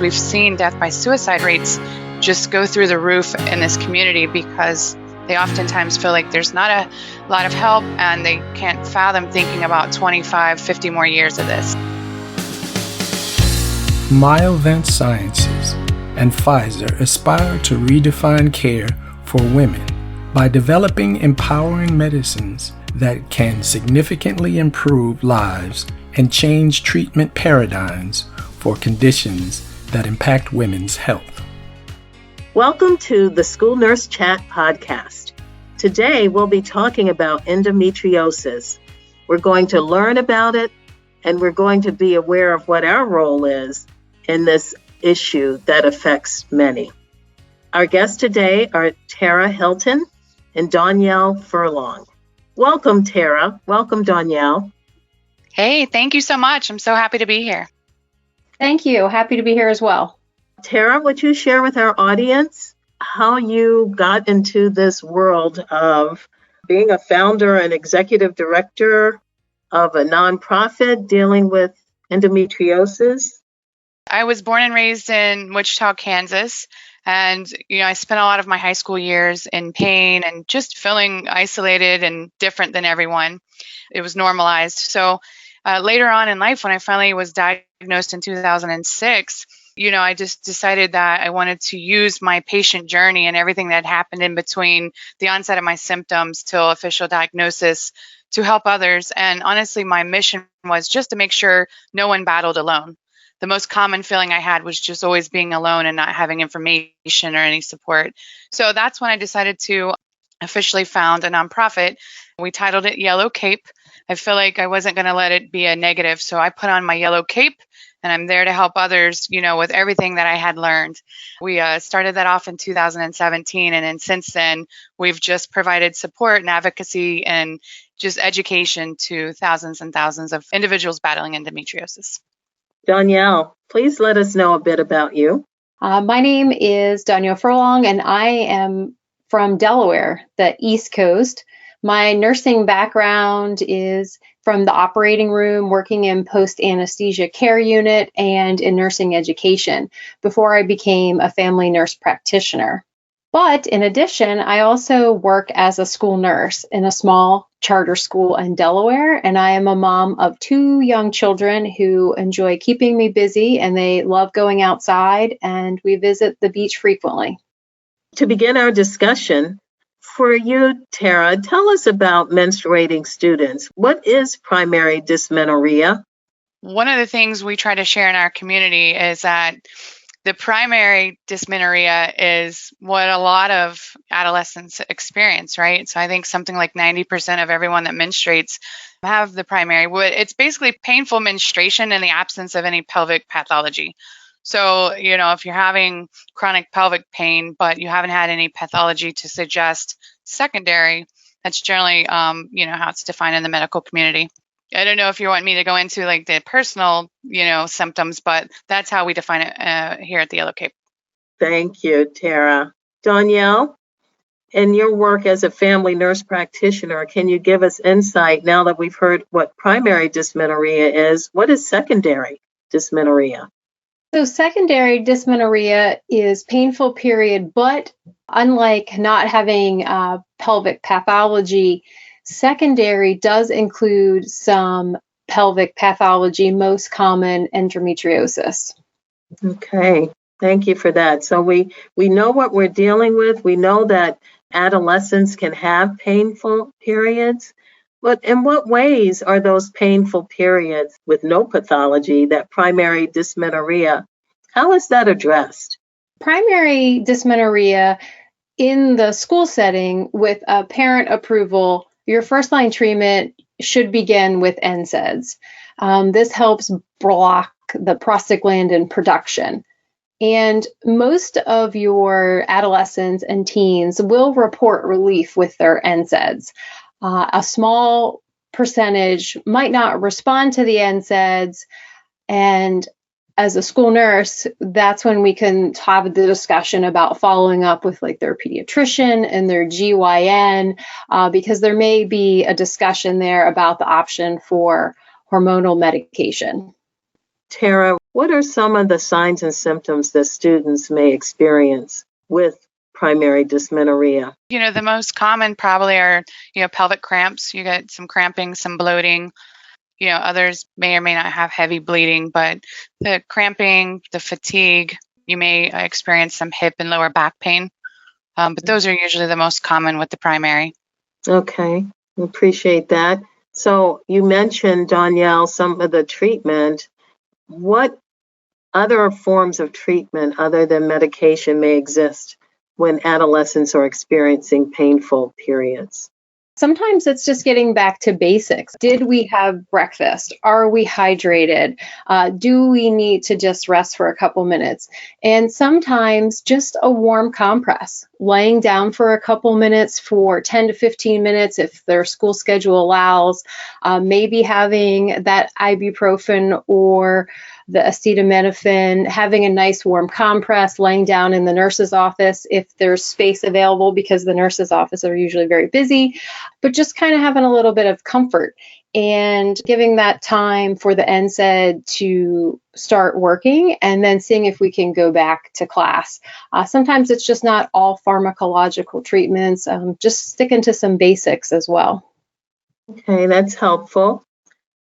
we've seen death by suicide rates just go through the roof in this community because they oftentimes feel like there's not a lot of help and they can't fathom thinking about 25, 50 more years of this. Myovant Sciences and Pfizer aspire to redefine care for women by developing empowering medicines that can significantly improve lives and change treatment paradigms for conditions that impact women's health. Welcome to the School Nurse Chat podcast. Today we'll be talking about endometriosis. We're going to learn about it, and we're going to be aware of what our role is in this issue that affects many. Our guests today are Tara Hilton and Danielle Furlong. Welcome, Tara. Welcome, Danielle. Hey, thank you so much. I'm so happy to be here. Thank you. Happy to be here as well. Tara, would you share with our audience how you got into this world of being a founder and executive director of a nonprofit dealing with endometriosis? I was born and raised in Wichita, Kansas. And, I spent a lot of my high school years in pain and just feeling isolated and different than everyone. It was normalized. So later on in life, when I finally was diagnosed in 2006, I just decided that I wanted to use my patient journey and everything that happened in between the onset of my symptoms till official diagnosis to help others. And honestly, my mission was just to make sure no one battled alone. The most common feeling I had was just always being alone and not having information or any support. So that's when I decided to officially found a nonprofit. We titled it Yellow Cape. I feel like I wasn't going to let it be a negative. So I put on my yellow cape and I'm there to help others, with everything that I had learned. We started that off in 2017. And then since then, we've just provided support and advocacy and just education to thousands and thousands of individuals battling endometriosis. Danielle, please let us know a bit about you. My name is Danielle Furlong, and I am from Delaware, the East Coast. My nursing background is from the operating room, working in post-anesthesia care unit and in nursing education before I became a family nurse practitioner. But in addition, I also work as a school nurse in a small charter school in Delaware, and I am a mom of 2 young children who enjoy keeping me busy, and they love going outside, and we visit the beach frequently. To begin our discussion, for you, Tara, tell us about menstruating students. What is primary dysmenorrhea? One of the things we try to share in our community is that the primary dysmenorrhea is what a lot of adolescents experience, right? So I think something like 90% of everyone that menstruates have the primary. It's basically painful menstruation in the absence of any pelvic pathology. So, if you're having chronic pelvic pain, but you haven't had any pathology to suggest secondary, that's generally, how it's defined in the medical community. I don't know if you want me to go into like the personal, symptoms, but that's how we define it here at the Yellow Cape. Thank you, Tara. Danielle, in your work as a family nurse practitioner, can you give us insight now that we've heard what primary dysmenorrhea is? What is secondary dysmenorrhea? So secondary dysmenorrhea is painful period, but unlike not having pelvic pathology, secondary does include some pelvic pathology, most common endometriosis. Okay, thank you for that. So we know what we're dealing with. We know that adolescents can have painful periods, but in what ways are those painful periods with no pathology, that primary dysmenorrhea, how is that addressed? Primary dysmenorrhea in the school setting with a parent approval, your first line treatment should begin with NSAIDs. This helps block the prostaglandin production. And most of your adolescents and teens will report relief with their NSAIDs. A small percentage might not respond to the NSAIDs, and as a school nurse, that's when we can have the discussion about following up with like their pediatrician and their GYN, because there may be a discussion there about the option for hormonal medication. Tara, What are some of the signs and symptoms that students may experience with primary dysmenorrhea? The most common probably are, pelvic cramps. You get some cramping, some bloating. Others may or may not have heavy bleeding, but the cramping, the fatigue, you may experience some hip and lower back pain. But those are usually the most common with the primary. Okay, appreciate that. So you mentioned, Danielle, some of the treatment. What other forms of treatment other than medication may exist when adolescents are experiencing painful periods? Sometimes it's just getting back to basics. Did we have breakfast? Are we hydrated? Do we need to just rest for a couple minutes? And sometimes just a warm compress, laying down for a couple minutes for 10 to 15 minutes if their school schedule allows, maybe having that ibuprofen or the acetaminophen, having a nice warm compress, laying down in the nurse's office if there's space available, because the nurse's office are usually very busy, but just kind of having a little bit of comfort and giving that time for the NSAID to start working and then seeing if we can go back to class. Sometimes it's just not all pharmacological treatments, just sticking to some basics as well. Okay, that's helpful.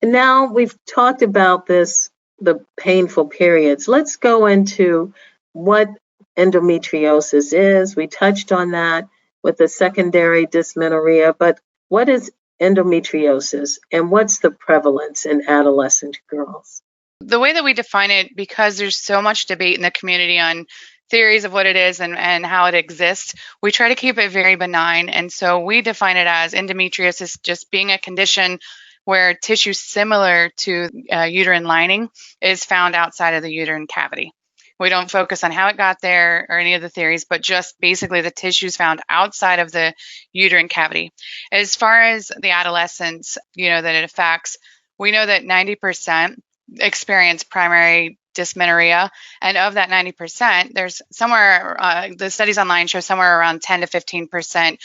And now we've talked about the painful periods. Let's go into what endometriosis is. We touched on that with the secondary dysmenorrhea, but what is endometriosis and what's the prevalence in adolescent girls? The way that we define it, because there's so much debate in the community on theories of what it is and how it exists, we try to keep it very benign. And so we define it as endometriosis just being a condition where tissue similar to uterine lining is found outside of the uterine cavity. We don't focus on how it got there or any of the theories, but just basically the tissues found outside of the uterine cavity. As far as the adolescents, that it affects, we know that 90% experience primary dysmenorrhea. And of that 90%, there's somewhere, the studies online show somewhere around 10 to 15%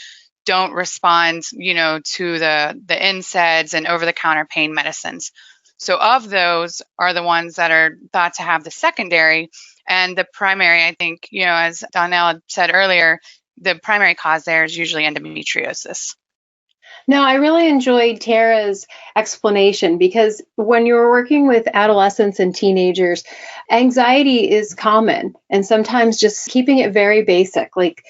don't respond, to the NSAIDs and over-the-counter pain medicines. So of those are the ones that are thought to have the secondary, and the primary, I think, as Donnell said earlier, the primary cause there is usually endometriosis. No, I really enjoyed Tara's explanation, because when you're working with adolescents and teenagers, anxiety is common, and sometimes just keeping it very basic, like,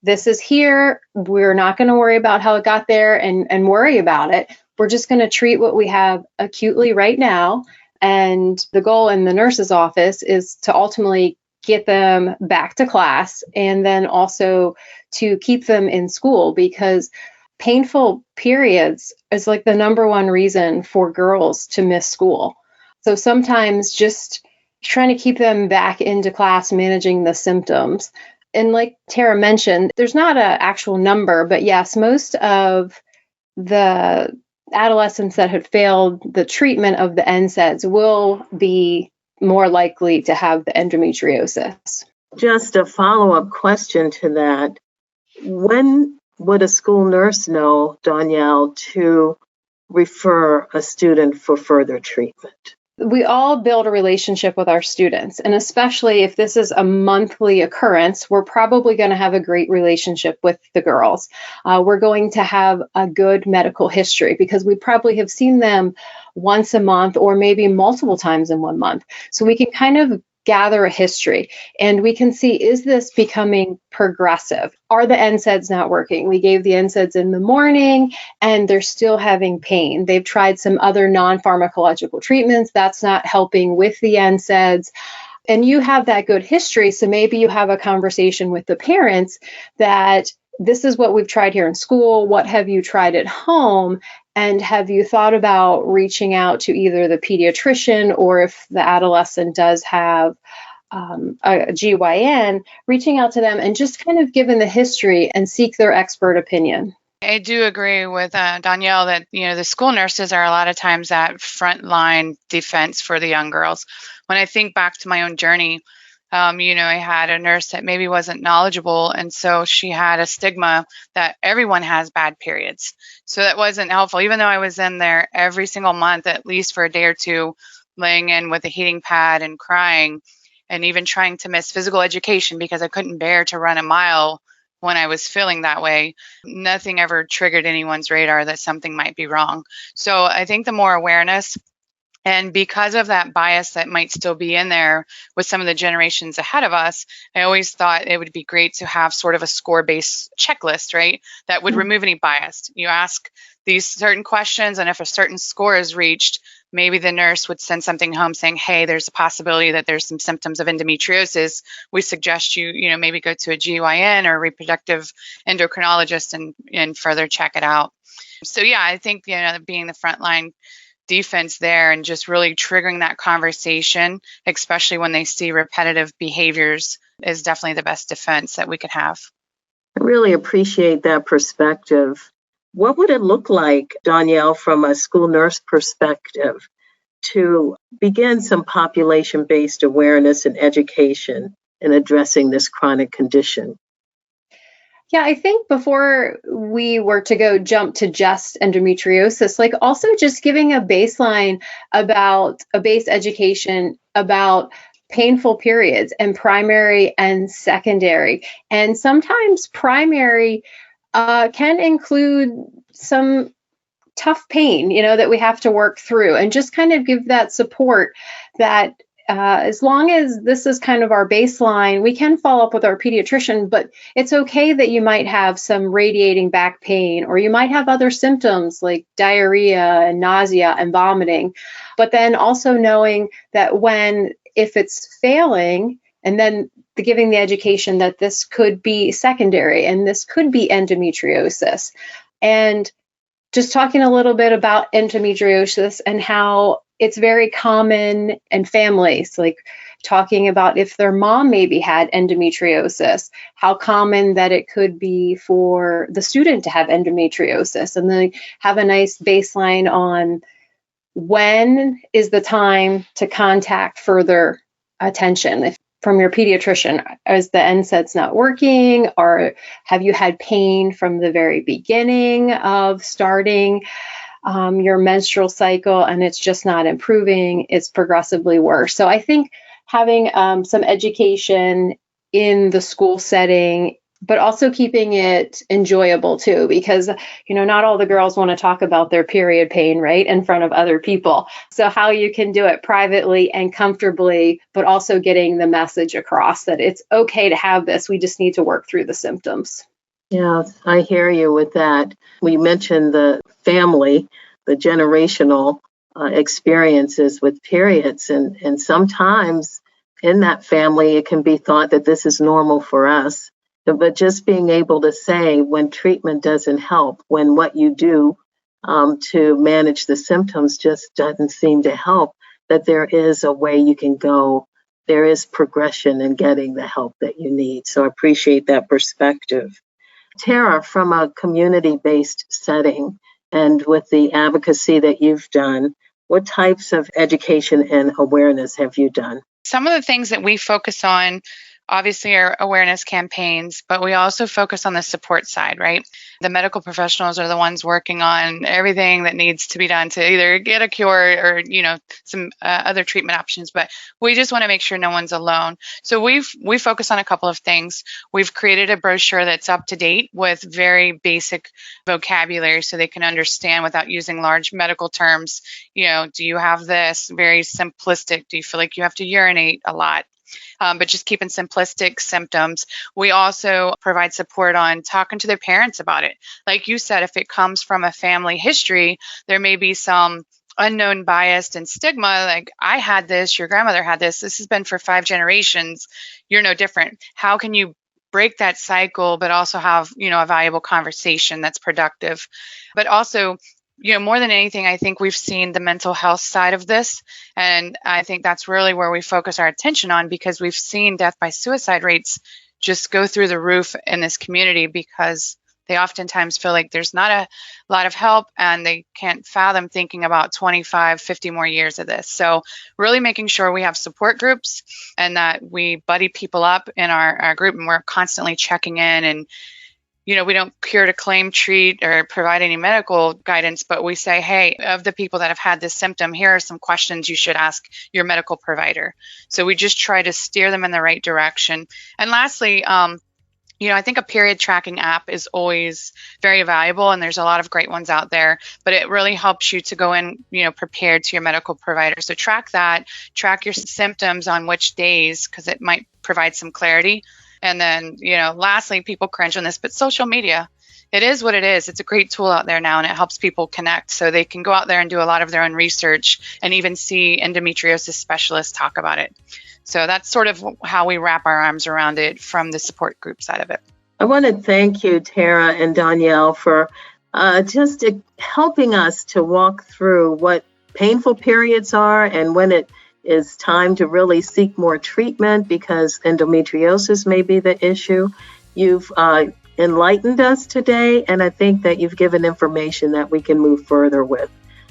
this is here. We're not going to worry about how it got there and worry about it. We're just going to treat what we have acutely right now. And the goal in the nurse's office is to ultimately get them back to class and then also to keep them in school, because painful periods is like the number one reason for girls to miss school. So sometimes just trying to keep them back into class, managing the symptoms. And like Tara mentioned, there's not an actual number, but yes, most of the adolescents that had failed the treatment of the NSAIDs will be more likely to have the endometriosis. Just a follow-up question to that. When would a school nurse know, Danielle, to refer a student for further treatment? We all build a relationship with our students, and especially if this is a monthly occurrence, we're probably going to have a great relationship with the girls. We're going to have a good medical history because we probably have seen them once a month or maybe multiple times in 1 month. So we can kind of gather a history and we can see, is this becoming progressive? Are the NSAIDs not working? We gave the NSAIDs in the morning and they're still having pain. They've tried some other non-pharmacological treatments. That's not helping with the NSAIDs. And you have that good history. So maybe you have a conversation with the parents that this is what we've tried here in school. What have you tried at home? And have you thought about reaching out to either the pediatrician, or if the adolescent does have a GYN, reaching out to them and just kind of given the history and seek their expert opinion? I do agree with Danielle that, the school nurses are a lot of times that frontline defense for the young girls. When I think back to my own journey, I had a nurse that maybe wasn't knowledgeable, and so she had a stigma that everyone has bad periods. So that wasn't helpful, even though I was in there every single month, at least for a day or two, laying in with a heating pad and crying, and even trying to miss physical education because I couldn't bear to run a mile when I was feeling that way. Nothing ever triggered anyone's radar that something might be wrong. So I think the more awareness, and because of that bias that might still be in there with some of the generations ahead of us, I always thought it would be great to have sort of a score-based checklist, right? That would remove any bias. You ask these certain questions, and if a certain score is reached, maybe the nurse would send something home saying, hey, there's a possibility that there's some symptoms of endometriosis. We suggest you maybe go to a GYN or a reproductive endocrinologist and further check it out. So yeah, I think, being the frontline defense there and just really triggering that conversation, especially when they see repetitive behaviors, is definitely the best defense that we could have. I really appreciate that perspective. What would it look like, Danielle, from a school nurse perspective, to begin some population-based awareness and education in addressing this chronic condition? Yeah, I think before we were to jump to just endometriosis, like also just giving a baseline about a base education about painful periods and primary and secondary. And sometimes primary can include some tough pain, that we have to work through, and just kind of give that support that as long as this is kind of our baseline, we can follow up with our pediatrician, but it's okay that you might have some radiating back pain, or you might have other symptoms like diarrhea and nausea and vomiting. But then also knowing that if it's failing, and then giving the education that this could be secondary and this could be endometriosis. And just talking a little bit about endometriosis and how it's very common in families, like talking about if their mom maybe had endometriosis, how common that it could be for the student to have endometriosis, and then have a nice baseline on when is the time to contact further attention. From your pediatrician, is the NSAIDs not working, or have you had pain from the very beginning of starting your menstrual cycle and it's just not improving, it's progressively worse? So I think having some education in the school setting, but also keeping it enjoyable too, because, not all the girls want to talk about their period pain, right, in front of other people. So how you can do it privately and comfortably, but also getting the message across that it's okay to have this. We just need to work through the symptoms. Yeah, I hear you with that. We mentioned the family, the generational experiences with periods, and sometimes in that family, it can be thought that this is normal for us. But just being able to say when treatment doesn't help, when what you do to manage the symptoms just doesn't seem to help, that there is a way you can go. There is progression in getting the help that you need. So I appreciate that perspective. Tara, from a community-based setting and with the advocacy that you've done, what types of education and awareness have you done? Some of the things that we focus on, obviously, are awareness campaigns, but we also focus on the support side, right? The medical professionals are the ones working on everything that needs to be done to either get a cure or, some other treatment options. But we just want to make sure no one's alone. So we focus on a couple of things. We've created a brochure that's up to date with very basic vocabulary so they can understand without using large medical terms. Do you have this? Very simplistic. Do you feel like you have to urinate a lot? But just keeping simplistic symptoms. We also provide support on talking to their parents about it. Like you said, if it comes from a family history, there may be some unknown bias and stigma, like I had this, your grandmother had this has been for 5 generations, you're no different. How can you break that cycle, but also have, a valuable conversation that's productive? But also, more than anything, I think we've seen the mental health side of this. And I think that's really where we focus our attention on, because we've seen death by suicide rates just go through the roof in this community because they oftentimes feel like there's not a lot of help and they can't fathom thinking about 25, 50 more years of this. So really making sure we have support groups and that we buddy people up in our group, and we're constantly checking in and we don't cure to claim, treat, or provide any medical guidance, but we say, hey, of the people that have had this symptom, here are some questions you should ask your medical provider. So we just try to steer them in the right direction. And lastly, I think a period tracking app is always very valuable, and there's a lot of great ones out there, but it really helps you to go in, prepared to your medical provider. So track your symptoms on which days, because it might provide some clarity. And then, lastly, people cringe on this, but social media, it is what it is. It's a great tool out there now, and it helps people connect. So they can go out there and do a lot of their own research and even see endometriosis specialists talk about it. So that's sort of how we wrap our arms around it from the support group side of it. I want to thank you, Tara and Danielle, for just helping us to walk through what painful periods are and when it is time to really seek more treatment because endometriosis may be the issue. You've enlightened us today, and I think that you've given information that we can move further with.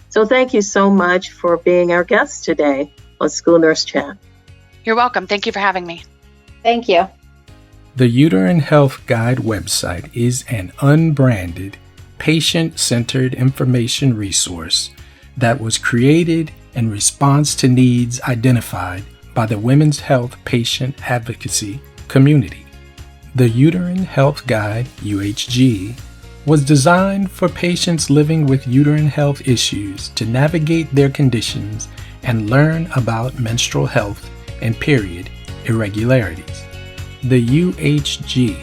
So thank you so much for being our guest today on School Nurse Chat. You're welcome. Thank you for having me. Thank you. The Uterine Health Guide website is an unbranded, patient-centered information resource that was created in response to needs identified by the women's health patient advocacy community. The Uterine Health Guide, UHG, was designed for patients living with uterine health issues to navigate their conditions and learn about menstrual health and period irregularities. The UHG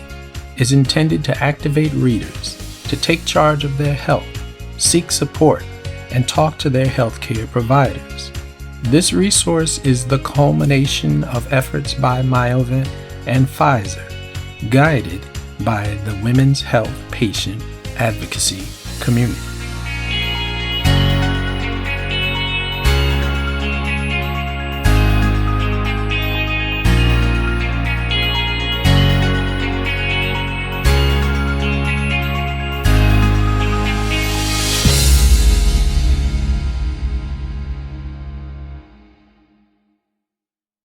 is intended to activate readers to take charge of their health, seek support, and talk to their healthcare providers. This resource is the culmination of efforts by Myovent and Pfizer, guided by the women's health patient advocacy community.